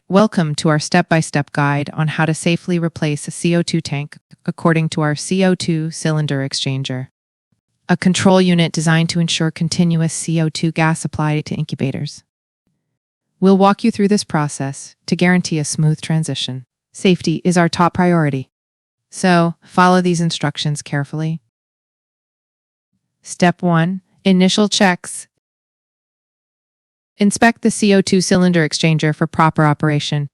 Welcome to our step-by-step guide on how to safely replace a CO2 tank according to our CO2 cylinder exchanger, a control unit designed to ensure continuous CO2 gas supply to incubators. We'll walk you through this process to guarantee a smooth transition. Safety is our top priority, so follow these instructions carefully. Step 1. Initial checks. Inspect the CO2 cylinder exchanger for proper operation.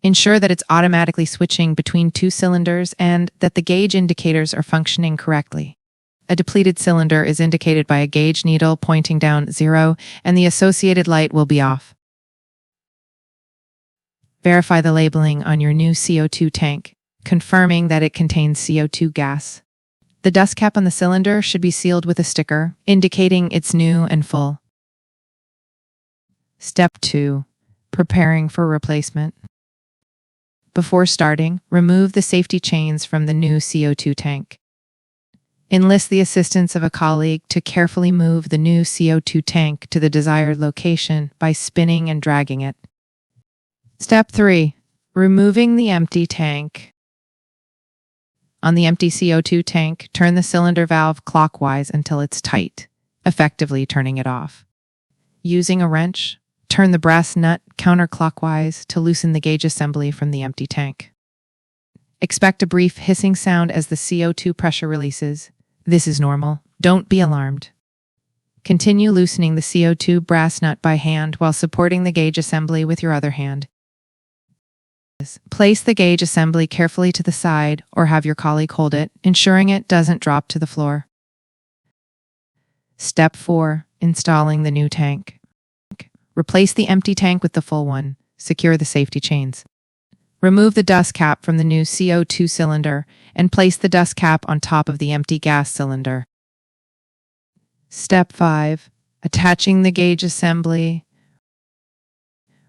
Ensure that it's automatically switching between two cylinders and that the gauge indicators are functioning correctly. A depleted cylinder is indicated by a gauge needle pointing down 0, and the associated light will be off. Verify the labeling on your new CO2 tank, confirming that it contains CO2 gas. The dust cap on the cylinder should be sealed with a sticker, indicating it's new and full. Step 2. Preparing for replacement. Before starting, remove the safety chains from the new CO2 tank. Enlist the assistance of a colleague to carefully move the new CO2 tank to the desired location by spinning and dragging it. Step 3. Removing the empty tank. On the empty CO2 tank, turn the cylinder valve clockwise until it's tight, effectively turning it off. Using a wrench, turn the brass nut counterclockwise to loosen the gauge assembly from the empty tank. Expect a brief hissing sound as the CO2 pressure releases. This is normal. Don't be alarmed. Continue loosening the CO2 brass nut by hand while supporting the gauge assembly with your other hand. Place the gauge assembly carefully to the side or have your colleague hold it, ensuring it doesn't drop to the floor. Step 4. Installing the new tank. Replace the empty tank with the full one. Secure the safety chains. Remove the dust cap from the new CO2 cylinder and place the dust cap on top of the empty gas cylinder. Step 5. Attaching the gauge assembly.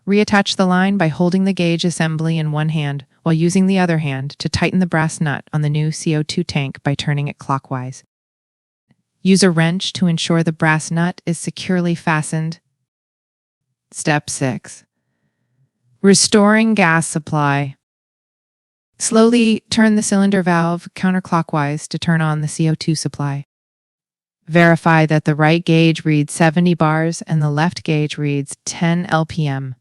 Reattach the line by holding the gauge assembly in one hand while using the other hand to tighten the brass nut on the new CO2 tank by turning it clockwise. Use a wrench to ensure the brass nut is securely fastened. Step 6. Restoring gas supply. Slowly turn the cylinder valve counterclockwise to turn on the CO2 supply. Verify that the right gauge reads 70 bars and the left gauge reads 10 LPM.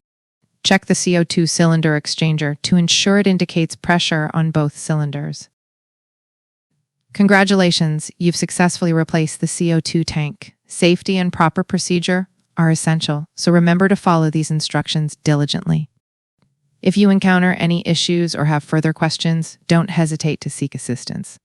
Check the CO2 cylinder exchanger to ensure it indicates pressure on both cylinders. Congratulations, you've successfully replaced the CO2 tank. Safety and proper procedure are essential, so remember to follow these instructions diligently. If you encounter any issues or have further questions, don't hesitate to seek assistance.